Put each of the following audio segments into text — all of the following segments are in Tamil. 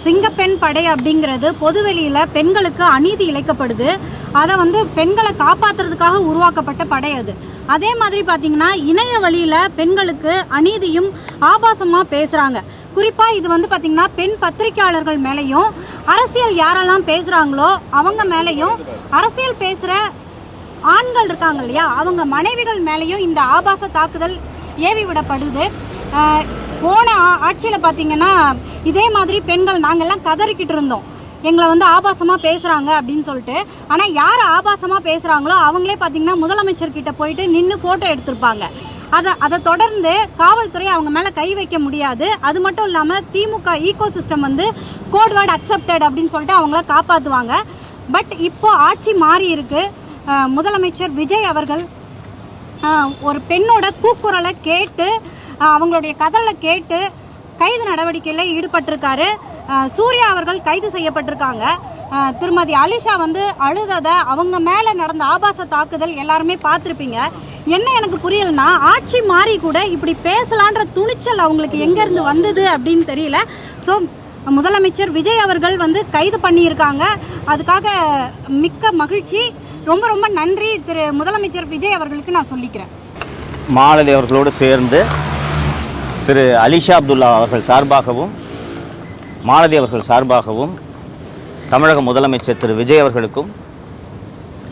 சிங்கப்பெண் படை அப்படிங்கிறது பொதுவெளியில் பெண்களுக்கு அநீதி இழைக்கப்படுது. அதை பெண்களை காப்பாற்றுறதுக்காக உருவாக்கப்பட்ட படை அது. அதே மாதிரி பார்த்தீங்கன்னா இணைய வழியில் பெண்களுக்கு அநீதியும் ஆபாசமாக பேசுகிறாங்க. குறிப்பாக இது பார்த்தீங்கன்னா பெண் பத்திரிகையாளர்கள் மேலேயும் அரசியல் யாரெல்லாம் பேசுகிறாங்களோ அவங்க மேலேயும் அரசியல் பேசுகிற ஆண்கள் இருக்காங்க இல்லையா அவங்க மனைவிகள் மேலேயும் இந்த ஆபாச தாக்குதல் ஏவி விடப்படுது. போன ஆட்சியில் பார்த்தீங்கன்னா இதே மாதிரி பெண்கள் நாங்கள்லாம் கதறிக்கிட்டு இருந்தோம், எங்களை ஆபாசமாக பேசுகிறாங்க அப்படின்னு சொல்லிட்டு. ஆனால் யார் ஆபாசமாக பேசுகிறாங்களோ அவங்களே பார்த்தீங்கன்னா முதலமைச்சர்கிட்ட போயிட்டு நின்று ஃபோட்டோ எடுத்திருப்பாங்க. அதை தொடர்ந்து காவல்துறை அவங்க மேலே கை வைக்க முடியாது. அது மட்டும் இல்லாமல் DMK ecosystem code word accepted அப்படின்னு சொல்லிட்டு அவங்கள காப்பாற்றுவாங்க. பட் இப்போ ஆட்சி மாறி இருக்கு. முதலமைச்சர் விஜய் அவர்கள் ஒரு பெண்ணோட கூக்குரலை கேட்டு அவங்களுடைய கதலை கேட்டு கைது நடவடிக்கையில் ஈடுபட்டிருக்காரு. சூர்யா அவர்கள் கைது செய்யப்பட்டிருக்காங்க. திருமதி அலிஷா அழுததை, அவங்க மேலே நடந்த ஆபாச தாக்குதல் எல்லாருமே பார்த்துருப்பீங்க. என்ன எனக்கு புரியலன்னா ஆட்சி மாறி கூட இப்படி பேசலான்ற துணிச்சல் அவங்களுக்கு எங்கேருந்து வந்தது அப்படின்னு தெரியல. ஸோ முதலமைச்சர் விஜய் அவர்கள் கைது பண்ணியிருக்காங்க. அதுக்காக மிக்க மகிழ்ச்சி. ரொம்ப ரொம்ப நன்றி திரு முதலமைச்சர் விஜய் அவர்களுக்கு நான் சொல்லிக்கிறேன். மாலதி அவர்களோடு சேர்ந்து திரு அலிஷா அப்துல்லா அவர்கள் சார்பாகவும் மாலதி அவர்கள் சார்பாகவும் தமிழக முதலமைச்சர் திரு விஜய் அவர்களுக்கும்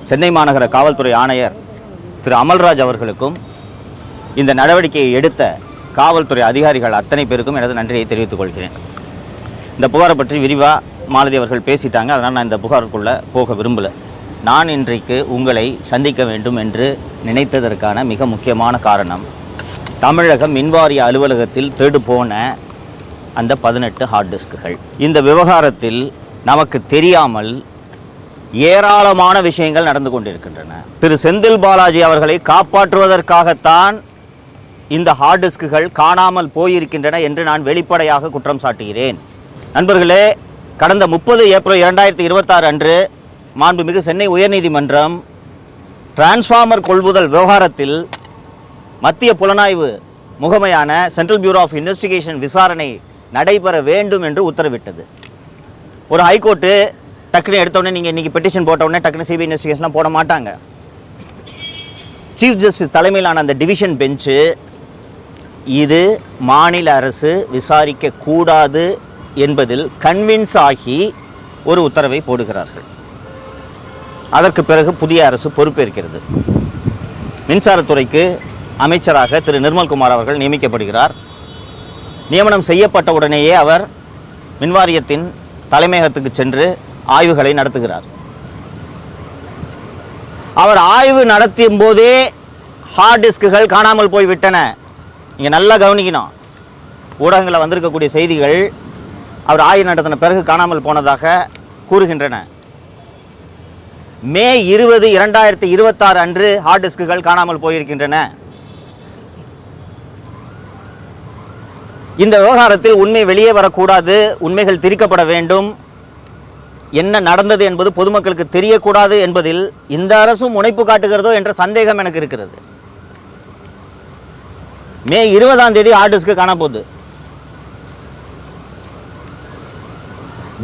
சென்னை மாநகர காவல்துறை ஆணையர் திரு அமல்ராஜ் அவர்களுக்கும் இந்த நடவடிக்கையை எடுத்த காவல்துறை அதிகாரிகள் அத்தனை பேருக்கும் எனது நன்றியை தெரிவித்துக் கொள்கிறேன். இந்த புகாரை பற்றி விரிவாக மாலதி அவர்கள் பேசிட்டாங்க. அதனால் நான் இந்த புகாருக்குள்ளே போக விரும்பலை. நான் இன்றைக்கு உங்களை சந்திக்க வேண்டும் என்று நினைத்ததற்கான மிக முக்கியமான காரணம் தமிழக மின்வாரிய அலுவலகத்தில் தேடு போன அந்த 18 ஹார்ட் டிஸ்க்குகள். இந்த விவகாரத்தில் நமக்கு தெரியாமல் ஏராளமான விஷயங்கள் நடந்து கொண்டிருக்கின்றன. திரு செந்தில் பாலாஜி அவர்களை காப்பாற்றுவதற்காகத்தான் இந்த ஹார்ட் டிஸ்க்குகள் காணாமல் போயிருக்கின்றன என்று நான் வெளிப்படையாக குற்றம் சாட்டுகிறேன். நண்பர்களே, கடந்த 30 ஏப்ரல் 2026 அன்று மாண்புமிகு சென்னை உயர்நீதிமன்றம் டிரான்ஸ்ஃபார்மர் கொள்முதல் விவகாரத்தில் மத்திய புலனாய்வு முகமையான சென்ட்ரல் பியூரோ ஆஃப் இன்வெஸ்டிகேஷன் விசாரணை நடைபெற வேண்டும் என்று உத்தரவிட்டது. ஒரு ஹைகோர்ட்டு டக்குன்னு எடுத்தோடனே நீங்கள் இன்றைக்கி பெட்டிஷன் போட்டவுடனே டக்குன்னு சிபிஐ இன்வெஸ்டிகேஷன்லாம் போட மாட்டாங்க. சீஃப் ஜஸ்டிஸ் தலைமையிலான அந்த டிவிஷன் பெஞ்சு இது மாநில அரசு விசாரிக்க கூடாது என்பதில் கன்வின்ஸ் ஆகி ஒரு உத்தரவை போடுகிறார்கள். அதற்கு பிறகு புதிய அரசு பொறுப்பேற்கிறது. மின்சாரத்துறைக்கு அமைச்சராக திரு நிர்மல்குமார் அவர்கள் நியமிக்கப்படுகிறார். நியமனம் செய்யப்பட்ட உடனேயே அவர் மின்வாரியத்தின் தலைமையகத்துக்கு சென்று ஆய்வுகளை நடத்துகிறார். அவர் ஆய்வு நடத்தும் போதே ஹார்ட் டிஸ்க்குகள் காணாமல் போய்விட்டன. நீங்கள் நல்லா கவனிக்கணும். ஊடகங்களில் வந்திருக்கக்கூடிய செய்திகள் அவர் ஆய்வு நடத்தின பிறகு காணாமல் போனதாக கூறுகின்றன. மே 20, 2026 அன்று ஹார்ட் டிஸ்க்குகள் காணாமல் போயிருக்கின்றன. இந்த விவகாரத்தில் உண்மை வெளியே வரக்கூடாது, உண்மைகள் திரிக்கப்பட வேண்டும், என்ன நடந்தது என்பது பொதுமக்களுக்கு தெரியக்கூடாது என்பதில் இந்த அரசும் முனைப்பு காட்டுகிறதோ என்ற சந்தேகம் எனக்கு இருக்கிறது. மே 20ஆம் தேதி ஹார்ட் டிஸ்க் காண போகுது.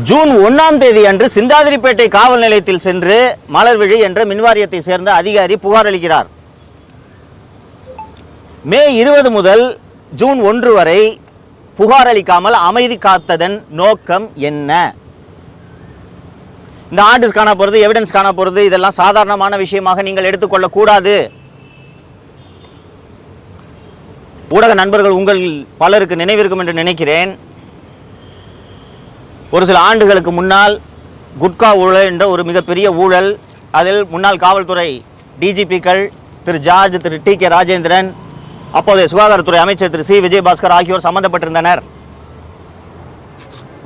ஜூன் 1ஆம் தேதி அன்று சிந்தாதிரிப்பேட்டை காவல் நிலையத்தில் சென்று மலர்விழி என்ற மின்வாரியத்தை சேர்ந்த அதிகாரி புகார் அளிக்கிறார். மே 20 முதல் ஜூன் 1 வரை புகார் அளிக்காமல் அமைதி காத்ததன் நோக்கம் என்ன? இந்த ஆர்டர்ஸ் காண போகிறது, எவிடன்ஸ் காண போகிறது, இதெல்லாம் சாதாரணமான விஷயமாக நீங்கள் எடுத்துக்கொள்ளக்கூடாது. ஊடக நண்பர்கள் உங்கள் பலருக்கு நினைவிருக்கும் என்று நினைக்கிறேன். ஒரு சில ஆண்டுகளுக்கு முன்னால் குட்கா ஊழல் என்ற ஒரு மிகப்பெரிய ஊழல், அதில் முன்னாள் காவல்துறை டிஜிபிக்கள் திரு ஜார்ஜ், திரு டி கே ராஜேந்திரன், அப்போதைய சுகாதாரத்துறை அமைச்சர் திரு சி விஜயபாஸ்கர் ஆகியோர் சம்பந்தப்பட்டிருந்தனர்.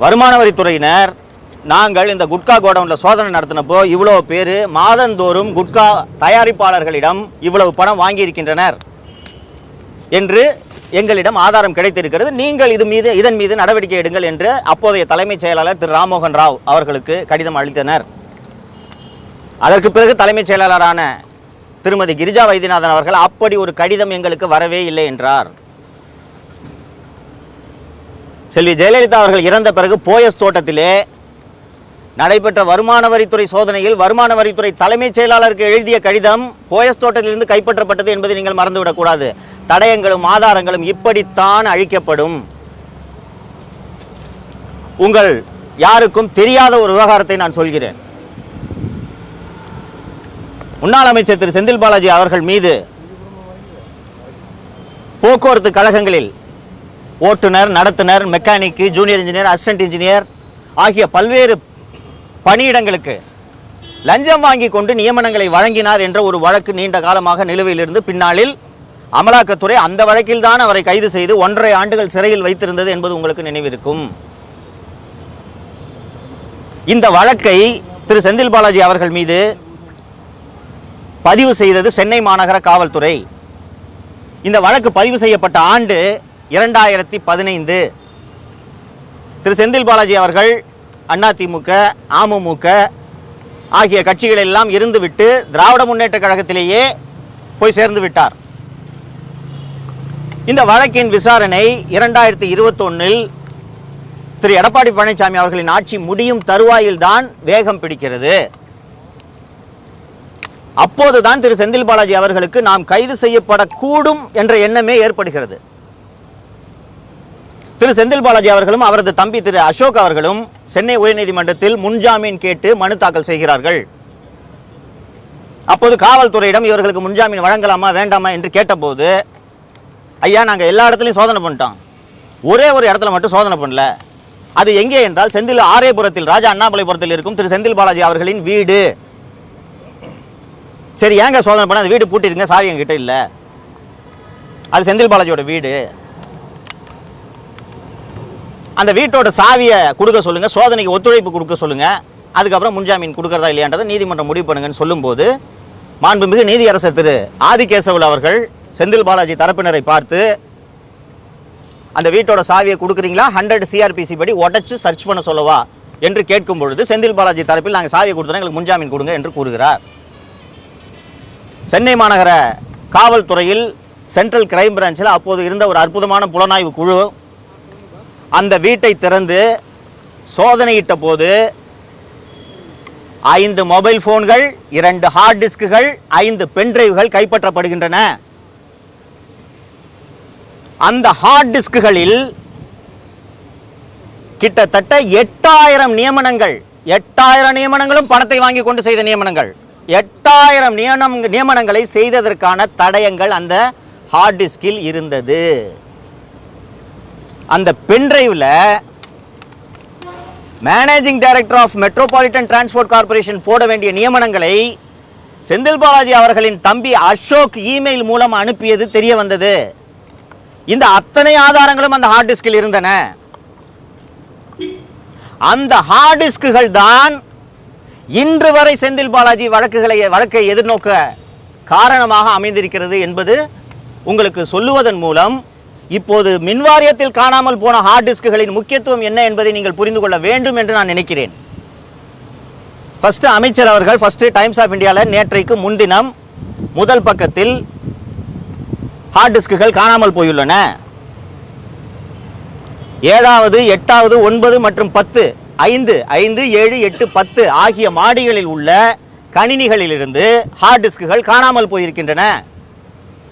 வருமான வரித்துறையினர் நாங்கள் இந்த குட்கா கோடவுனில் சோதனை நடத்தினப்போ இவ்வளோ பேர் மாதந்தோறும் குட்கா தயாரிப்பாளர்களிடம் இவ்வளவு பணம் வாங்கியிருக்கின்றனர் என்று எங்களிடம் ஆதாரம் கிடைத்திருக்கிறது, நீங்கள் இதன் மீது நடவடிக்கை எடுங்கள் என்று அப்போதைய தலைமைச் செயலாளர் திரு ராம்மோகன் ராவ் அவர்களுக்கு கடிதம் அளித்தனர். அதற்கு பிறகு தலைமைச் செயலாளரான திருமதி கிரிஜா வைத்தியநாதன் அவர்கள் அப்படி ஒரு கடிதம் எங்களுக்கு வரவே இல்லை என்றார். செல்வி ஜெயலலிதா அவர்கள் இறந்த பிறகு போயஸ் தோட்டத்திலே நடைபெற்ற வருமான வரித்துறை சோதனையில் வருமான வரித்துறை தலைமைச் செயலாளருக்கு எழுதிய கடிதம் போயஸ் தோட்டத்திலிருந்து கைப்பற்றப்பட்டது என்பதை நீங்கள் மறந்துவிடக்கூடாது. தடயங்களும் ஆதாரங்களும் இப்படித்தான் அழிக்கப்படும். உங்கள் யாருக்கும் தெரியாத ஒரு விவகாரத்தை நான் சொல்கிறேன். முன்னாள் அமைச்சர் திரு செந்தில் பாலாஜி அவர்கள் மீது போக்குவரத்து கழகங்களில் ஓட்டுநர், நடத்துனர், mechanic, junior engineer, assistant engineer ஆகிய பல்வேறு பணியிடங்களுக்கு லஞ்சம் வாங்கி கொண்டு நியமனங்களை வழங்கினார் என்ற ஒரு வழக்கு நீண்ட காலமாக நிலுவையில் இருந்து பின்னாளில் அமலாக்கத்துறை அந்த வழக்கில் தான் அவரை கைது செய்து 1.5 ஆண்டுகள் சிறையில் வைத்திருந்தது என்பது உங்களுக்கு நினைவிருக்கும். இந்த வழக்கை திரு செந்தில் பாலாஜி அவர்கள் மீது பதிவு செய்தது சென்னை மாநகர காவல்துறை. இந்த வழக்கு பதிவு செய்யப்பட்ட ஆண்டு 2015. திரு செந்தில் பாலாஜி அவர்கள் அதிமுக, அமமுக ஆகிய கட்சிகள் எல்லாம் இருந்துவிட்டு திராவிட முன்னேற்ற கழகத்திலேயே போய் சேர்ந்து விட்டார். இந்த வழக்கின் விசாரணை 2021 திரு எடப்பாடி பழனிசாமி அவர்களின் ஆட்சி முடியும் தருவாயில் தான் வேகம் பிடிக்கிறது. அப்போதுதான் திரு செந்தில் பாலாஜி அவர்களுக்கு நாம் கைது செய்யப்படக்கூடும் என்ற எண்ணமே ஏற்படுகிறது. திரு செந்தில் பாலாஜி அவர்களும் அவரது தம்பி திரு அசோக் அவர்களும் சென்னை உயர்நீதிமன்றத்தில் முன்ஜாமீன் கேட்டு மனு தாக்கல் செய்கிறார்கள். அப்போது காவல்துறையிடம் இவர்களுக்கு முன்ஜாமீன் வழங்கலாமா வேண்டாமா என்று கேட்டபோது, ஐயா நாங்கள் எல்லா இடத்துலையும் சோதனை பண்ணிட்டோம், ஒரே ஒரு இடத்துல மட்டும் சோதனை பண்ணல. அது எங்கே என்றால் செந்தில் ஆரேபுரத்தில், ராஜா அண்ணாமலைபுரத்தில் இருக்கும் திரு செந்தில் பாலாஜி அவர்களின் வீடு. சரி ஏங்க சோதனை பண்ண, அந்த வீடு பூட்டிருங்க, சாவி என்கிட்ட இல்லை, அது செந்தில் பாலாஜியோட வீடு, அந்த வீட்டோட சாவியை கொடுக்க சொல்லுங்க, சோதனைக்கு ஒத்துழைப்பு கொடுக்க சொல்லுங்க, அதுக்கப்புறம் முன்ஜாமீன் கொடுக்கறதா இல்லையான்றதை நீதிமன்றம் முடிவு பண்ணுங்கன்னு சொல்லும்போது, மாண்புமிகு நீதியரசர் திரு ஆதிகேசவல் அவர்கள் செந்தில் பாலாஜி தரப்பினரை பார்த்து, அந்த வீட்டோட சாவியை கொடுக்குறீங்களா, 100 CRPC படி உடைச்சு சர்ச் பண்ண சொல்லவா என்று கேட்கும் பொழுது செந்தில் பாலாஜி தரப்பில் நாங்கள் சாவியை கொடுத்தோம், எங்களுக்கு முன்ஜாமீன் கொடுங்க என்று கூறுகிறார். சென்னை மாநகர காவல்துறையில் சென்ட்ரல் கிரைம் பிரான்ச்சில் அப்போது இருந்த ஒரு அற்புதமான புலனாய்வு குழு அந்த வீட்டை திறந்து சோதனையிட்ட போது 5 மொபைல் போன்கள், 2 ஹார்ட் டிஸ்குகள், 5 பென்டிரைவ்கள் கைப்பற்றப்படுகின்றன. அந்த ஹார்ட் டிஸ்குகளில் கிட்டத்தட்ட 8000 நியமனங்கள், 8000 நியமனங்களும் பணத்தை வாங்கி கொண்டு செய்த நியமனங்கள், 8000 நியமனங்களை செய்ததற்கான தடயங்கள் அந்த ஹார்ட் டிஸ்கில் இருந்தது. அந்த பென்டிரைவ்ல managing director of metropolitan transport corporation போட வேண்டிய நியமனங்களை செந்தில் பாலாஜி அவர்களின் தம்பி அசோக் இமெயில் மூலம் அனுப்பியது தெரிய வந்தது. இந்த அத்தனை ஆதாரங்களும் அந்த ஹார்ட் டிஸ்கில் இருந்தன. அந்த ஹார்ட் டிஸ்குகள் தான் இன்று வரை செந்தில் பாலாஜி வழக்கை எதிர்நோக்க காரணமாக அமைந்திருக்கிறது என்பது உங்களுக்கு சொல்லுவதன் மூலம் இப்போது மின்வாரியத்தில் காணாமல் போன ஹார்ட் டிஸ்குகளின் முக்கியத்துவம் என்ன என்பதை நீங்கள் புரிந்து கொள்ள வேண்டும் என்று நான் நினைக்கிறேன். ஃபர்ஸ்ட் அமைச்சர் அவர்கள் டைம்ஸ் ஆஃப் இந்தியாவில் நேற்றைக்கு முன்தினம் முதல் பக்கத்தில் ஹார்ட் டிஸ்குகள் காணாமல் போயுள்ளன, 7வது, 8வது, 9 மற்றும் 10, 5, 7, 8, 10 ஆகிய மாடிகளில் உள்ள கணினிகளிலிருந்து ஹார்ட் டிஸ்குகள் காணாமல் போயிருக்கின்றன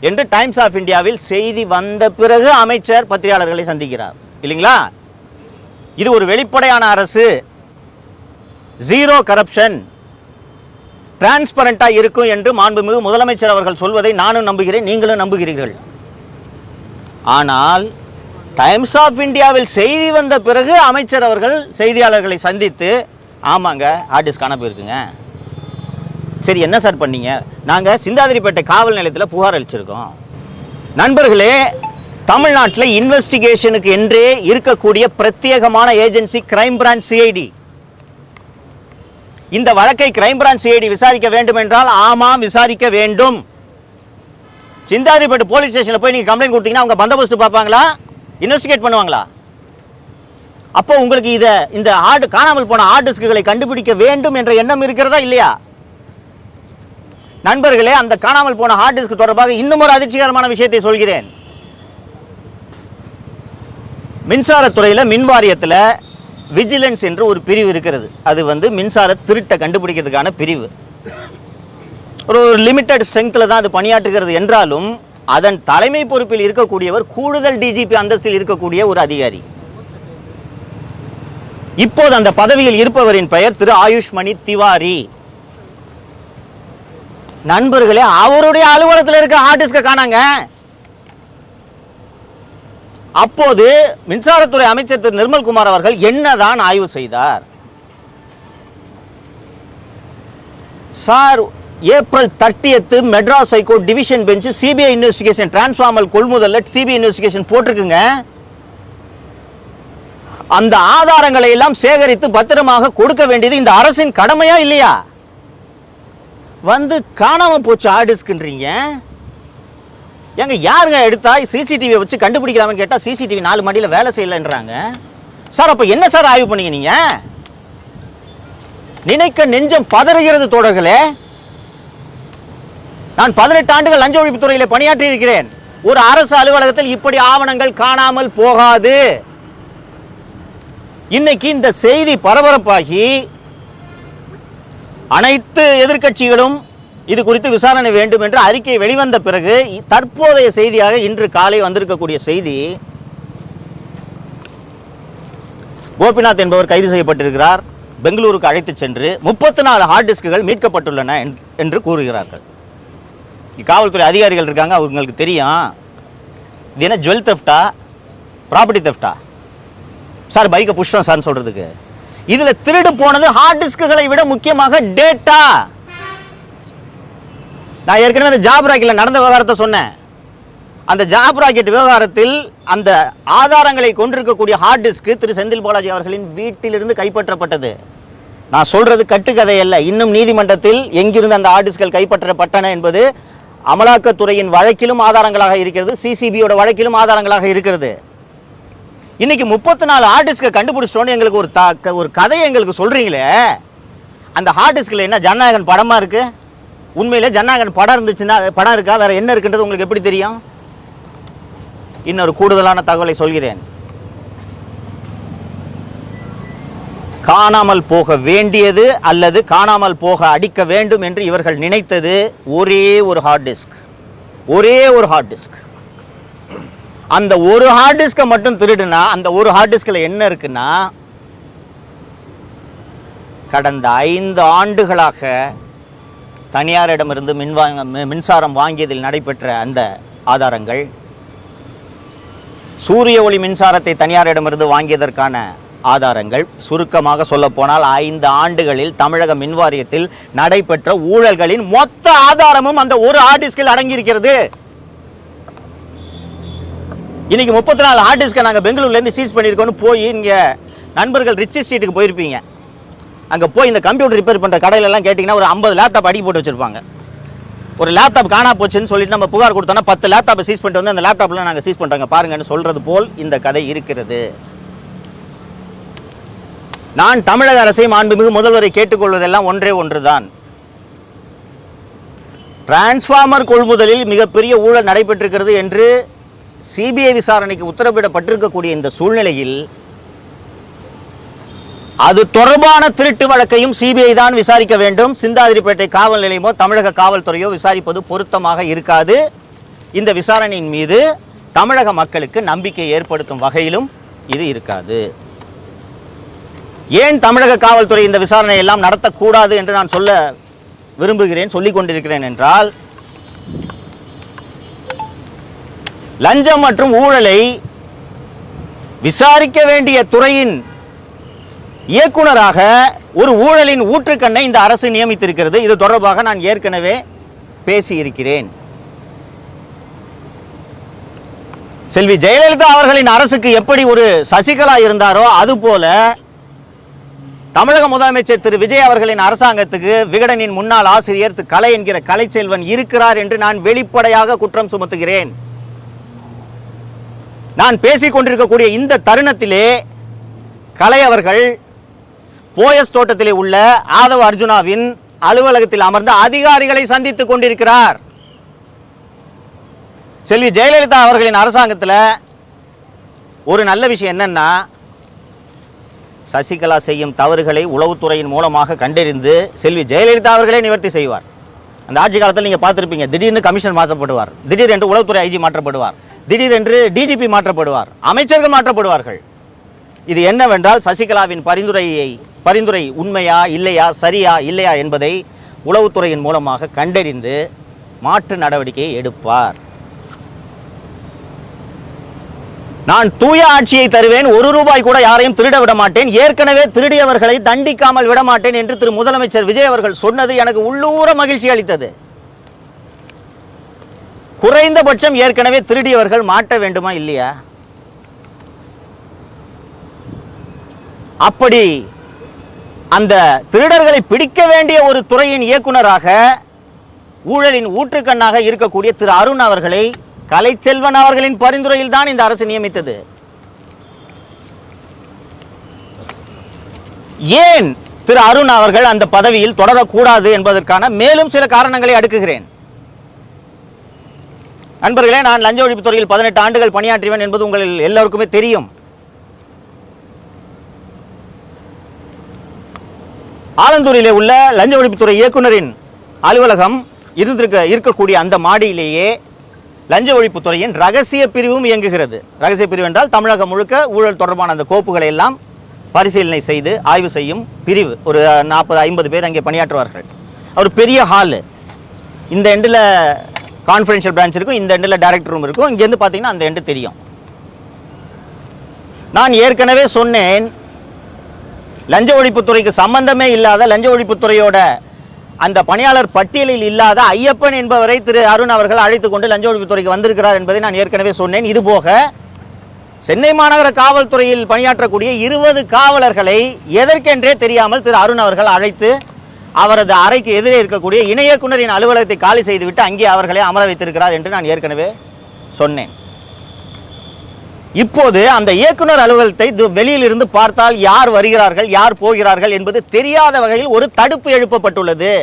என்று டைம்ஸ் ஆஃப் இந்தியாவில் செய்தி வந்த பிறகு அமைச்சர் பத்திரிகையாளர்களை சந்திக்கிறார் இல்லைங்களா? இது ஒரு வெளிப்படையான அரசு, ஜீரோ கரப்ஷன், டிரான்ஸ்பரண்டா இருக்கும் என்று மாண்புமிகு முதலமைச்சர் அவர்கள் சொல்வதை நானும் நம்புகிறேன், நீங்களும் நம்புகிறீர்கள். ஆனால் டைம்ஸ் ஆஃப் இந்தியாவில் செய்தி வந்த பிறகு அமைச்சர் அவர்கள் செய்தியாளர்களை சந்தித்து, ஆமாங்க ஹார்ட் டிஸ்க் காண போயிருக்குங்க, சரி என்ன சார் பண்ணீங்க, நாங்கள் சிந்தாதிரிப்பேட்டை காவல் நிலையத்தில் புகார் அளிச்சிருக்கோம். நண்பர்களே, தமிழ்நாட்டில் இன்வெஸ்டிகேஷனுக்கு என்றே இருக்கக்கூடிய பிரத்யேகமான ஏஜென்சி கிரைம் பிரான்ச் சிஐடி. இந்த வழக்கை கிரைம் பிரான்ச் சிஐடி விசாரிக்க வேண்டும் என்றால் ஆமாம் விசாரிக்க வேண்டும். சிந்தாதிரிப்பேட்டை போலீஸ் ஸ்டேஷனில் போய் நீங்கள் கம்ப்ளைண்ட் கொடுத்தீங்கன்னா அவங்க பந்தோபஸ்து பார்ப்பாங்களா, இன்வெஸ்டிகேட் பண்ணுவாங்களா? அப்போ உங்களுக்கு இந்த காணாமல் போன ஹார்ட் டிஸ்குகளை கண்டுபிடிக்க வேண்டும் என்ற எண்ணம் இருக்கிறதா இல்லையா? நண்பர்களே, அந்த காணாமல் போன ஹார்ட் டிஸ்க் தொடர்பாக இன்னும் ஒரு அதிர்ச்சிகரமான விஷயத்தை சொல்கிறேன். மின்சாரத்துறையில் மின் வாரியத்தில் விஜிலன்ஸ் என்று ஒரு பிரிவு இருக்கிறது. அது மின்சார திருட்டை கண்டுபிடிக்கிறதுக்கான பிரிவு. ஒரு லிமிட்டட் ஸ்ட்ரெங்த்தில் தான் அது பணியாற்றுகிறது என்றாலும் அதன் தலைமை பொறுப்பில் இருக்கக்கூடியவர் கூடுதல் டிஜிபி அந்தஸ்தில் இருக்கக்கூடிய ஒரு அதிகாரி. இப்போது அந்த பதவியில் இருப்பவரின் பெயர் திரு ஆயுஷ்மணி திவாரி. நண்பர்களே, அவருடைய அலுவலகத்தில் இருக்க ஹார்ட் டிஸ்கை காணாங்க. அப்போது மின்சாரத்துறை அமைச்சர் திரு நிர்மல்குமார் அவர்கள் என்னதான் ஆய்வு செய்தார்? Sir, April 30 Madras high court division bench CBI investigation transformer கொள்முதல்ல சிபிஐ இன்வெஸ்டிகேஷன் போட்டிருக்குங்க. அந்த ஆதாரங்களை எல்லாம் சேகரித்து பத்திரமாக கொடுக்க வேண்டியது இந்த அரசின் கடமையா இல்லையா? காணாம போச்சு ஹார்ட் டிஸ்க்ன்றீங்க. எங்க யாருங்க எடுத்தா சிசிடிவி வச்சு கண்டுபிடிக்கலாம்னு கேட்டா சிசிடிவி 4 மணியில் வேலை செய்யலன்றாங்க. சார், அப்ப என்ன சார் ஆய்வு பண்ணீங்க நீங்க? நினைக்க நெஞ்சம் பதறுகிறது தோழர்களே. நான் 18 ஆண்டுகள் லஞ்ச ஒழிப்பு துறையில பணியாற்றி இருக்கிறேன். ஒரு அரசு அலுவலகத்தில் இப்படி ஆவணங்கள் காணாமல் போகாது. இன்னைக்கு இந்த செய்தி பரபரப்பாகி அனைத்து எதிர்க்கட்சிகளும் இது குறித்து விசாரணை வேண்டும் என்று அறிக்கை வெளிவந்த பிறகு தற்போதைய செய்தியாக இன்று காலை வந்திருக்கக்கூடிய செய்தி, கோபிநாத் என்பவர் கைது செய்யப்பட்டிருக்கிறார். பெங்களூருக்கு அழைத்து சென்று 34 ஹார்ட் டிஸ்குகள் மீட்கப்பட்டுள்ளன என்று கூறுகிறார்கள். காவல்துறை அதிகாரிகள் இருக்காங்க, அவங்களுக்கு தெரியும் இது என்ன ஜுவல் தெஃப்டா ப்ராப்பர்ட்டி தெஃப்டா. சார், பைக்கை புஷ்டம் சார் சொல்றதுக்கு இதுல திருடு போனது ஹார்ட் டிஸ்குகளை விட முக்கியமாக டேட்டா. நான் ஏற்கனவே அந்த ஜாப் ராக்கெட்டில் நடந்த விவகாரத்தை சொன்னேன். அந்த ஜாப் ராக்கெட் விவகாரத்தில் அந்த ஆதாரங்களை கொண்டிருக்கக்கூடிய ஹார்ட் டிஸ்க் திரு செந்தில் பாலாஜி அவர்களின் வீட்டிலிருந்து கைப்பற்றப்பட்டது. நான் சொல்றது கட்டுக்கதை அல்ல. இன்னும் நீதிமன்றத்தில் எங்கிருந்து அந்த ஹார்ட் டிஸ்கள் கைப்பற்றப்பட்டன என்பது அமலாக்கத்துறையின் வழக்கிலும் ஆதாரங்களாக இருக்கிறது, சிசிபியோட வழக்கிலும் ஆதாரங்களாக இருக்கிறது. இன்னைக்கு 34 ஹார்ட் டிஸ்கை கண்டுபிடிச்சோன்னு எங்களுக்கு ஒரு கதையை எங்களுக்கு சொல்றீங்களே. அந்த ஹார்ட் டிஸ்கில் என்ன ஜனநாயகன் படமா இருக்கு? உண்மையிலே ஜனநாயகன் படம் இருந்துச்சுன்னா படம் இருக்கா? வேற என்ன இருக்குன்றது உங்களுக்கு எப்படி தெரியும்? இன்னொரு கூடுதலான தகவலை சொல்கிறேன். காணாமல் போக வேண்டியது அல்லது காணாமல் போக அடிக்க வேண்டும் என்று இவர்கள் நினைத்தது ஒரே ஒரு ஹார்ட் டிஸ்க், ஒரே ஒரு ஹார்ட் டிஸ்க். அந்த ஒரு ஹார்ட் டிஸ்கை மட்டும் திருடுனா அந்த ஒரு ஹார்ட் டிஸ்கில் என்ன இருக்குன்னா, கடந்த 5 ஆண்டுகளாக தனியாரிடமிருந்து மின்சாரம் வாங்கியதில் நடைபெற்ற அந்த ஆதாரங்கள், சூரிய ஒளி மின்சாரத்தை தனியாரிடமிருந்து வாங்கியதற்கான ஆதாரங்கள், சுருக்கமாக சொல்ல போனால் 5 ஆண்டுகளில் தமிழக மின்வாரியத்தில் நடைபெற்ற ஊழல்களின் மொத்த ஆதாரமும் அந்த ஒரு ஹார்ட் டிஸ்கில் அடங்கியிருக்கிறது. இன்னைக்கு 34 ஹார்ட் டிஸ்கை நாங்கள் பெங்களூர்லேருந்து சீஸ் பண்ணியிருக்கோன்னு போய் இங்கே நண்பர்கள் ரிச்சி ஸ்ட்ரீட்டுக்கு போயிருப்பீங்க. அங்கே போய் இந்த கம்ப்யூட்டர் ரிப்பேர் பண்ணுற கடையிலெல்லாம் கேட்டிங்கன்னா ஒரு 50 லேப்டாப் அடி போட்டு வச்சுருப்பாங்க. ஒரு லேப்டாப் காணா போச்சுன்னு சொல்லிட்டு நம்ம புகார் கொடுத்தோன்னா 10 லேப்டாப்பை சீஸ் பண்ணிட்டு வந்து அந்த லேப்டாப்லாம் நாங்கள் சீஸ் பண்ணுறாங்க பாருங்கன்னு சொல்கிறது போல் இந்த கதை இருக்கிறது. நான் தமிழக அரசை மாண்புமிகு முதல்வரை கேட்டுக்கொள்வதெல்லாம் ஒன்றே ஒன்றுதான். டிரான்ஸ்ஃபார்மர் கொள்முதலில் மிகப்பெரிய ஊழல் நடைபெற்றிருக்கிறது என்று சிபிஐ விசாரணைக்கு உத்தரவிடப்பட்டிருக்கக்கூடிய இந்த சூழ்நிலையில் அது தொடர்பான திருட்டு வழக்கையும் சிபிஐ தான் விசாரிக்க வேண்டும். சிந்தாதிரிப்பேட்டை காவல் நிலையமோ தமிழக காவல்துறையோ விசாரிப்பது பொருத்தமாக இருக்காது. இந்த விசாரணையின் மீது தமிழக மக்களுக்கு நம்பிக்கை ஏற்படுத்தும் வகையிலும் இது இருக்காது. ஏன் தமிழக காவல்துறை இந்த விசாரணை எல்லாம் நடத்தக்கூடாது என்று நான் சொல்ல விரும்புகிறேன், சொல்லிக் கொண்டிருக்கிறேன் என்றால், லஞ்சம் மற்றும் ஊழலை விசாரிக்க வேண்டிய துறையின் இயக்குனராக ஒரு ஊழலின் ஊற்றுக்கண்ணை இந்த அரசு நியமித்திருக்கிறது. இது தொடர்பாக நான் ஏற்கனவே பேசியிருக்கிறேன். செல்வி ஜெயலலிதா அவர்களின் அரசுக்கு எப்படி ஒரு சசிகலா இருந்தாரோ அதுபோல தமிழக முதலமைச்சர் திரு விஜய் அவர்களின் அரசாங்கத்துக்கு விகடனின் முன்னாள் ஆசிரியர் திரு கலை என்கிற கலைச்செல்வன் இருக்கிறார் என்று நான் வெளிப்படையாக குற்றம் சுமத்துகிறேன். நான் பேசிக் கொண்டிருக்கக்கூடிய இந்த தருணத்திலே கலை அவர்கள் போயஸ் தோட்டத்திலே உள்ள ஆதவ அர்ஜுனாவின் அலுவலகத்தில் அமர்ந்த அதிகாரிகளை சந்தித்துக் கொண்டிருக்கிறார். செல்வி ஜெயலலிதா அவர்களின் அரசாங்கத்தில் ஒரு நல்ல விஷயம் என்னன்னா, சசிகலா செய்யும் தவறுகளை உளவுத்துறையின் மூலமாக கண்டறிந்து செல்வி ஜெயலலிதா அவர்களே நிவர்த்தி செய்வார். அந்த ஆட்சி காலத்தில் நீங்கள் பார்த்துருப்பீங்க, திடீர்னு கமிஷன் மாற்றப்படுவார், திடீரென்று உளவுத்துறை ஐஜி மாற்றப்படுவார், திடீரென்று டிஜிபி மாற்றப்படுவார், அமைச்சர்கள் மாற்றப்படுவார்கள். இது என்னவென்றால் சசிகலாவின் பரிந்துரை உண்மையா இல்லையா, சரியா இல்லையா என்பதை உளவுத்துறையின் மூலமாக கண்டறிந்து மாற்று நடவடிக்கையை எடுப்பார். நான் தூய ஆட்சியை தருவேன், ₹1 கூட யாரையும் திருட விட மாட்டேன், ஏற்கனவே திருடியவர்களை தண்டிக்காமல் விட மாட்டேன் என்று திரு முதலமைச்சர் விஜய் அவர்கள் சொன்னது எனக்கு உள்ளூர மகிழ்ச்சி அளித்தது. குறைந்தபட்சம் ஏற்கனவே திருடியவர்கள் மாட்ட வேண்டுமா இல்லையா? அப்படி அந்த திருடர்களை பிடிக்க வேண்டிய ஒரு துறையின் இயக்குனராக, ஊழலின் ஊற்றுக்கண்ணாக இருக்கக்கூடிய திரு அருண் அவர்களை கலைச்செல்வன் அவர்களின் பரிந்துரையில் தான் இந்த அரசு நியமித்தது. ஏன் திரு அருண் அவர்கள் அந்த பதவியில் தொடரக்கூடாது என்பதற்கான மேலும் சில காரணங்களை அடுக்குகிறேன். நண்பர்களே, நான் லஞ்ச ஒழிப்பு துறையில் 18 ஆண்டுகள் பணியாற்றியவன் என்பது உங்களில் எல்லோருக்குமே தெரியும். ஆலந்தூரிலே உள்ள லஞ்ச ஒழிப்புத்துறை இயக்குனரின் அலுவலகம் இருக்கக்கூடிய அந்த மாடியிலேயே லஞ்ச ஒழிப்புத்துறையின் ரகசிய பிரிவும் இயங்குகிறது. ரகசிய பிரிவு என்றால் தமிழகம் முழுக்க ஊழல் தொடர்பான அந்த கோப்புகளை எல்லாம் பரிசீலனை செய்து ஆய்வு செய்யும் பிரிவு. ஒரு 40-50 பேர் அங்கே பணியாற்றுவார்கள். ஒரு பெரிய ஹாலு. இந்த எண்டில் கான்ஃபரன்ஷியல் பிரான்ச் இருக்கும், இந்த எண்டில் டைரக்டர் ரூம் இருக்கும். இங்கேருந்து பார்த்தீங்கன்னா அந்த எண்டு தெரியும். நான் ஏற்கனவே சொன்னேன், லஞ்ச ஒழிப்புத்துறைக்கு சம்பந்தமே இல்லாத, லஞ்ச ஒழிப்புத்துறையோட அந்த பணியாளர் பட்டியலில் இல்லாத ஐயப்பன் என்பவரை திரு அருண் அவர்கள் அழைத்து கொண்டு லஞ்ச ஒழிப்புத்துறைக்கு வந்திருக்கிறார் என்பதை நான் ஏற்கனவே சொன்னேன். இதுபோக சென்னை மாநகர காவல்துறையில் பணியாற்றக்கூடிய 20 காவலர்களை எதற்கென்றே தெரியாமல் திரு அருண் அவர்கள் அழைத்து அவரது அறைக்கு எதிரே இருக்கக்கூடிய இணை இயக்குனரின் அலுவலகத்தை காலி செய்துவிட்டு அங்கே அவர்களை அமர வைத்திருக்கிறார் என்று நான் ஏற்கனவே சொன்னேன். இப்போது அந்த இயக்குனர் அலுவலகத்தை வெளியில் இருந்து பார்த்தால் யார் வருகிறார்கள், யார் போகிறார்கள் என்பது தெரியாத வகையில் ஒரு தடுப்பு எழுப்பப்பட்டுள்ளது.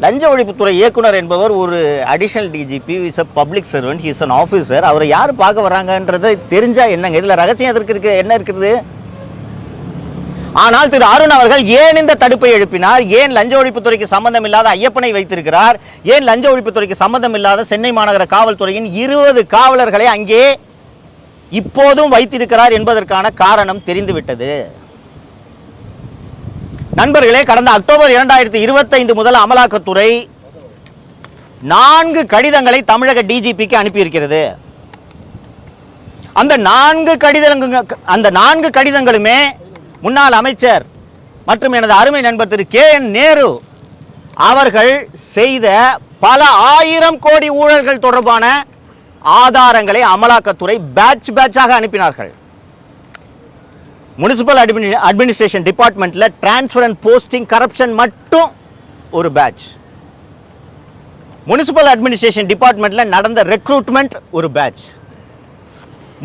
லஞ்ச ஒழிப்புத்துறை இயக்குனர் என்பவர் ஒரு additional DGP, is a public servant, he is an officer. அவரை யார் பார்க்க வராங்கன்றதை தெரிஞ்சா என்னங்க, இதில் ரகசியம் எதற்கு இருக்கு, என்ன இருக்குது? ஆனால் திரு அருண் அவர்கள் ஏன் இந்த தடுப்பை எழுப்பினார்? ஏன் லஞ்ச ஒழிப்புத்துறைக்கு சம்பந்தம் இல்லாத ஐயப்பனை வைத்திருக்கிறார்? ஏன் லஞ்ச ஒழிப்புத்துறைக்கு சம்பந்தம் இல்லாத சென்னை மாநகர காவல்துறையின் 20 காவலர்களை அங்கே இப்போதும் வைத்திருக்கிறார் என்பதற்கான காரணம் தெரிந்துவிட்டது. நண்பர்களே, கடந்த அக்டோபர் 2025 முதல் அமலாக்கத்துறை 4 கடிதங்களை தமிழக டிஜிபிக்கு அனுப்பியிருக்கிறது. அந்த 4 கடிதங்களுமே முன்னாள் அமைச்சர் மற்றும் எனது அருமை நண்பர் திரு KN நேரு அவர்கள் செய்த பல 1000 கோடி ஊழல்கள் தொடர்பான ஆதாரங்களை அமலாக்கத்துறை பேட்சாக அனுப்பினார்கள். முனிசிபல் அட்மினிஸ்ட்ரேஷன் டிபார்ட்மெண்ட்ல டிரான்ஸ்ஃபர் அண்ட் போஸ்டிங் கரப்ஷன் மட்டும் ஒரு பேட்ச், முனிசிபல் அட்மினிஸ்ட்ரேஷன் டிபார்ட்மெண்ட்ல நடந்த ரெக்ரூட்மெண்ட் ஒரு பேட்ச்,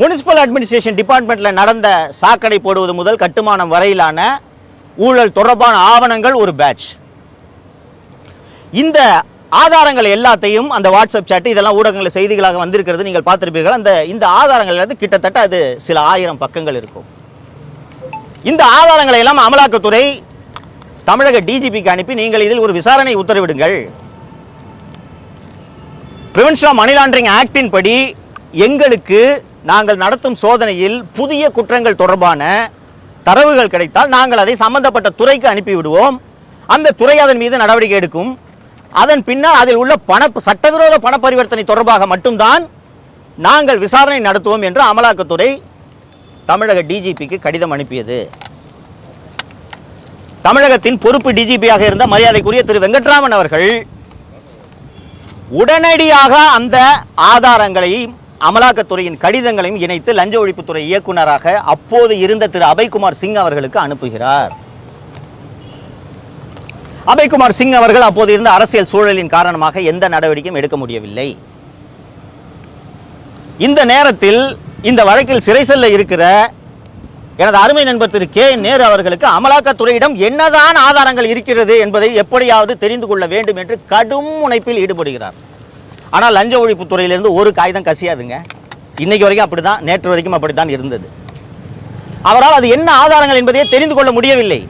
முனிசிபல் அட்மினிஸ்ட்ரேஷன் டிபார்ட்மெண்ட்ல நடந்த சாக்கடை போடுவது முதல் கட்டுமானம் வரையிலான ஊழல் தொடர்பான ஆவணங்கள் ஒரு பேட்ச். இந்த ஆதாரங்கள் எல்லாத்தையும் அந்த வாட்ஸ்அப் சாட் இதெல்லாம் ஊடகங்கள் செய்திகளாக வந்திருக்கிறது, நீங்கள் பார்த்திருப்பீர்கள். இந்த ஆதாரங்கள் கிட்டத்தட்ட அது சில 1000 பக்கங்கள் இருக்கும். இந்த ஆதாரங்களை எல்லாம் அமலாக்கத்துறை தமிழக டிஜிபிக்கு அனுப்பி நீங்கள் இதில் ஒரு விசாரணை உத்தரவிடுங்கள், பிரிவென்ஷன் ஆஃப் மணி லாண்டரிங் ஆக்டின் படி எங்களுக்கு நாங்கள் நடத்தும் சோதனையில் புதிய குற்றங்கள் தொடர்பான தரவுகள் கிடைத்தால் நாங்கள் அதை சம்பந்தப்பட்ட துறைக்கு அனுப்பிவிடுவோம், அந்த துறை அதன் மீது நடவடிக்கை எடுக்கும், அதன் பின்னால் அதில் உள்ள சட்டவிரோத பண பரிவர்த்தனை தொடர்பாக மட்டும்தான் நாங்கள் விசாரணை நடத்துவோம் என்று அமலாக்கத்துறை தமிழக டிஜிபிக்கு கடிதம் அனுப்பியது. தமிழகத்தின் பொறுப்பு டிஜிபியாக இருந்த மரியாதைக்குரிய திரு வெங்கட்ராமன் அவர்கள் உடனடியாக அந்த ஆதாரங்களையும் அமலாக்கத்துறையின் கடிதங்களையும் இணைத்து லஞ்ச ஒழிப்புத்துறை இயக்குனராக அப்போது இருந்த திரு அபய்குமார் சிங் அவர்களுக்கு அனுப்புகிறார். அபய்குமார் சிங் அவர்கள் அப்போது இருந்த அரசியல் சூழலின் காரணமாக எந்த நடவடிக்கையும் எடுக்க முடியவில்லை. இந்த நேரத்தில் இந்த வழக்கில் சிறை செல்ல இருக்கிற எனது அருமை நண்பர் திரு KN நேரு அவர்களுக்கு அமலாக்கத்துறையிடம் என்னதான் ஆதாரங்கள் இருக்கிறது என்பதை எப்படியாவது தெரிந்து கொள்ள வேண்டும் என்று கடும் முனைப்பில் ஈடுபடுகிறார். ஆனால் லஞ்ச ஒழிப்புத்துறையிலிருந்து ஒரு காகிதம் கசியாதுங்க. இன்னைக்கு வரைக்கும் அப்படிதான், நேற்று வரைக்கும் அப்படித்தான் இருந்தது. அவரால் அது என்ன ஆதாரங்கள் என்பதையே தெரிந்து கொள்ள முடியவில்லை.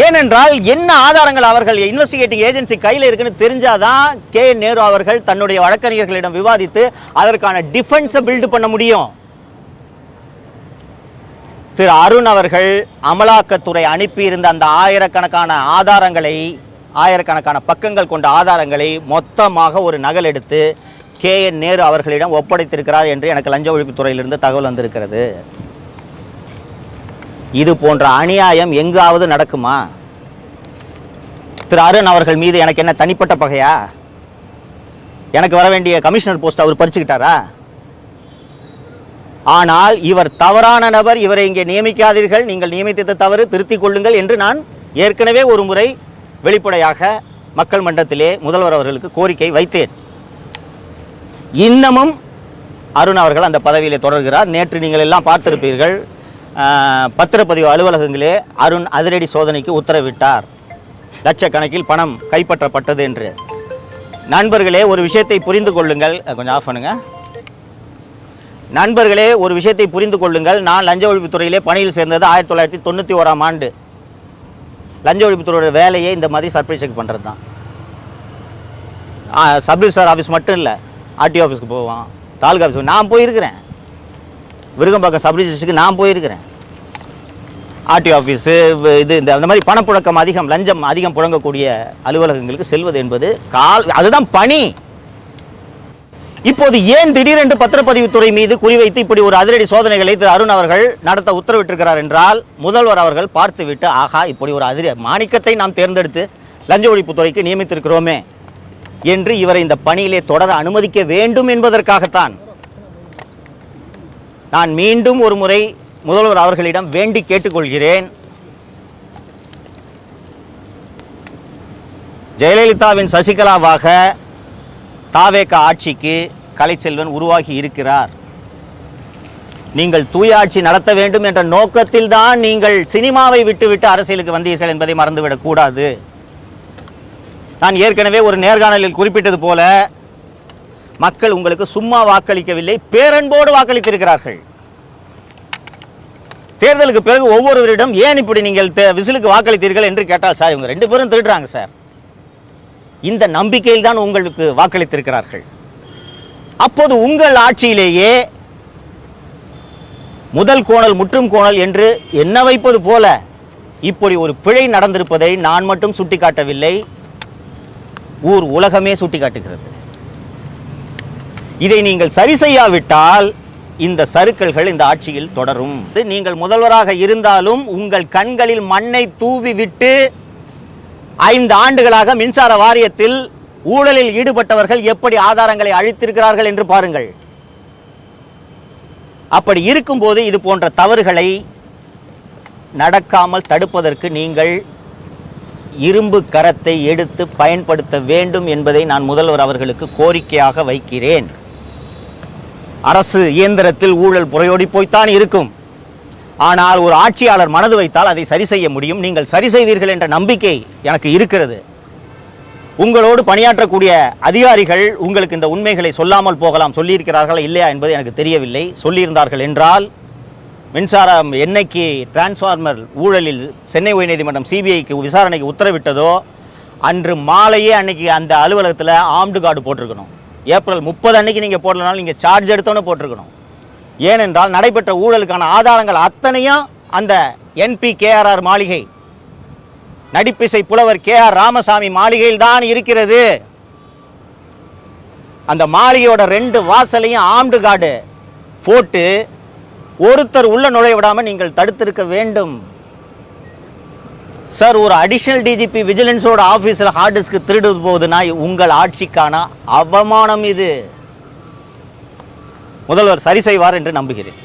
ஏனென்றால் என்ன ஆதாரங்கள் அவர்கள் இன்வெஸ்டிகேட்டிங் ஏஜென்சி கையில் இருக்குன்னு தெரிஞ்சாதான் KN நேரு அவர்கள் தன்னுடைய வழக்கறிஞர்களிடம் விவாதித்து அதற்கான டிஃபென்ஸை பில்டு பண்ண முடியும். திரு அருண் அவர்கள் அமலாக்கத்துறை அனுப்பியிருந்த அந்த ஆயிரக்கணக்கான பக்கங்கள் கொண்ட ஆதாரங்களை மொத்தமாக ஒரு நகல் எடுத்து KN நேரு அவர்களிடம் ஒப்படைத்திருக்கிறார் என்று எனக்கு லஞ்ச ஒழிப்புத்துறையிலிருந்து தகவல் வந்திருக்கிறது. இது போன்ற அநியாயம் எங்காவது நடக்குமா? திரு அருண் அவர்கள் மீது எனக்கு என்ன தனிப்பட்ட பகையா? எனக்கு வர வேண்டிய கமிஷனர் போஸ்ட் அவர் பறிச்சுக்கிட்டாரா? ஆனால் இவர் தவறான நபர், இவரை இங்கே நியமிக்காதீர்கள், நீங்கள் நியமித்தது தவறு, திருத்திக் கொள்ளுங்கள் என்று நான் ஏற்கனவே ஒரு முறை வெளிப்படையாக மக்கள் மன்றத்திலே முதல்வர் அவர்களுக்கு கோரிக்கை வைத்தேன். இன்னமும் அருண் அவர்கள் அந்த பதவியிலே தொடர்கிறார். நேற்று நீங்கள் எல்லாம் பார்த்திருப்பீர்கள், பத்திரப்பதிவு அலுவலகங்களே அருண் அதிரடி சோதனைக்கு உத்தரவிட்டார். லட்சக்கணக்கில் பணம் கைப்பற்றப்பட்டது என்று. நண்பர்களே, ஒரு விஷயத்தை புரிந்து கொள்ளுங்கள். கொஞ்சம் ஆஃப் பண்ணுங்க. நண்பர்களே, ஒரு விஷயத்தை புரிந்து கொள்ளுங்கள். நான் லஞ்ச ஒழிப்புத்துறையிலே பணியில் சேர்ந்தது 1991ஆம் ஆண்டு. லஞ்ச ஒழிப்புத்துறையோட வேலையே இந்த மாதிரி சர்ப்ரைஸ் செக் பண்ணுறது தான். சப் ரிஜிஸ்ட்ரார் ஆஃபீஸ் மட்டும் இல்லை, RTO ஆஃபீஸ்க்கு போவான், தாலுகா ஆஃபீஸ்க்கு நான் போயிருக்கிறேன். விருகம்பாக்கம் சப் ரிஜிஸ்டருக்கு நான் போயிருக்கிறேன். RTO ஆஃபீஸு இந்த அந்த மாதிரி பணப்புழக்கம் அதிகம், லஞ்சம் அதிகம் புழங்கக்கூடிய அலுவலகங்களுக்கு செல்வது என்பது அதுதான் பணி. இப்போது ஏன் திடீரென்று பத்திரப்பதிவுத்துறை மீது குறிவைத்து இப்படி ஒரு அதிரடி சோதனைகளை திரு அருண் அவர்கள் நடத்த உத்தரவிட்டிருக்கிறார் என்றால், முதல்வர் அவர்கள் பார்த்துவிட்டு ஆகா இப்படி ஒரு மாணிக்கத்தை நாம் தேர்ந்தெடுத்து லஞ்ச ஒழிப்புத்துறைக்கு நியமித்திருக்கிறோமே என்று இவரை இந்த பணியிலே தொடர அனுமதிக்க வேண்டும் என்பதற்காகத்தான் நான் மீண்டும் ஒரு முறை முதல்வர் அவர்களிடம் வேண்டி கேட்டுக்கொள்கிறேன். ஜெயலலிதாவின் சசிகலாவாக தாவேக ஆட்சிக்கு கலைச்செல்வன் உருவாகி இருக்கிறார். நீங்கள் தூய ஆட்சி நடத்த வேண்டும் என்ற நோக்கத்தில் தான் நீங்கள் சினிமாவை விட்டுவிட்டு அரசியலுக்கு வந்தீர்கள் என்பதை மறந்துவிடக் கூடாது. நான் ஏற்கனவே ஒரு நேர்காணலில் குறிப்பிட்டது போல, மக்கள் உங்களுக்கு சும்மா வாக்களிக்கவில்லை, பேரன்போடு வாக்களித்திருக்கிறார்கள். தேர்தலுக்கு பிறகு ஒவ்வொருவரிடம் ஏன் இப்படி நீங்கள் விசிலுக்கு வாக்களித்தீர்கள் என்று கேட்டால், சார் இவங்க 2 பேரும் திருடுறாங்க சார், இந்த நம்பிக்கையில் தான் உங்களுக்கு வாக்களித்திருக்கிறார்கள். அப்போது உங்கள் ஆட்சியிலேயே முதல் கோணல் முற்றும் கோணல் என்று என்ன வைப்பது போல இப்படி ஒரு பிழை நடந்திருப்பதை நான் மட்டும் சுட்டிக்காட்டவில்லை, ஊர் உலகமே சுட்டிக்காட்டுகிறது. இதை நீங்கள் சரி செய்யாவிட்டால் இந்த சறுக்கல்கள் இந்த ஆட்சியில் தொடரும். நீங்கள் முதல்வராக இருந்தாலும் உங்கள் கண்களில் மண்ணை தூவி விட்டு 5 ஆண்டுகளாக மின்சார வாரியத்தில் ஊழலில் ஈடுபட்டவர்கள் எப்படி ஆதாரங்களை அழித்திருக்கிறார்கள் என்று பாருங்கள். அப்படி இருக்கும்போது இது போன்ற தவறுகளை நடக்காமல் தடுப்பதற்கு நீங்கள் இரும்பு கரத்தை எடுத்து பயன்படுத்த வேண்டும் என்பதை நான் முதல்வர் அவர்களுக்கு கோரிக்கையாக வைக்கிறேன். அரசு இயந்திரத்தில் ஊழல் புரையோடி போய்த்தான் இருக்கும். ஆனால் ஒரு ஆட்சியாளர் மனது வைத்தால் அதை சரி செய்ய முடியும். நீங்கள் சரி செய்வீர்கள் என்ற நம்பிக்கை எனக்கு இருக்கிறது. உங்களோடு பணியாற்றக்கூடிய அதிகாரிகள் உங்களுக்கு இந்த உண்மைகளை சொல்லாமல் போகலாம், சொல்லியிருக்கிறார்களா இல்லையா என்பது எனக்கு தெரியவில்லை. சொல்லியிருந்தார்கள் என்றால், மின்சாரம் என்னைக்கு டிரான்ஸ்ஃபார்மர் ஊழலில் சென்னை உயர்நீதிமன்றம் CBIக்கு விசாரணைக்கு உத்தரவிட்டதோ அன்று மாலையே அன்னைக்கு அந்த அலுவலகத்தில் ஆர்ம்டு கார்டு போட்டிருக்கணும். ஏப்ரல் 30 அன்னைக்கு நீங்கள் போடலனாலும் நீங்கள் சார்ஜ் எடுத்தோன்னு போட்டிருக்கணும். ஏனென்றால் நடைபெற்ற ஊழலுக்கான ஆதாரங்கள் அத்தனையும் அந்த NPKRR மாளிகை, நடிப்பிசை புலவர் KR ராமசாமி மாளிகையில் தான் இருக்கிறது. அந்த மாளிகையோட 2 வாசலையும் ஆர்ம்டு கார்டு போட்டு ஒருத்தர் உள்ள நுழைய விடாமல் நீங்கள் தடுத்திருக்க வேண்டும். சார், ஒரு அடிஷனல் DGP விஜிலன்ஸோட ஆஃபீஸில் ஹார்ட் டிஸ்க் திருடுவது போகுதுன்னா உங்கள் ஆட்சிக்கான அவமானம் இது. முதல்வர் சரி செய்வார் என்று நம்புகிறேன்.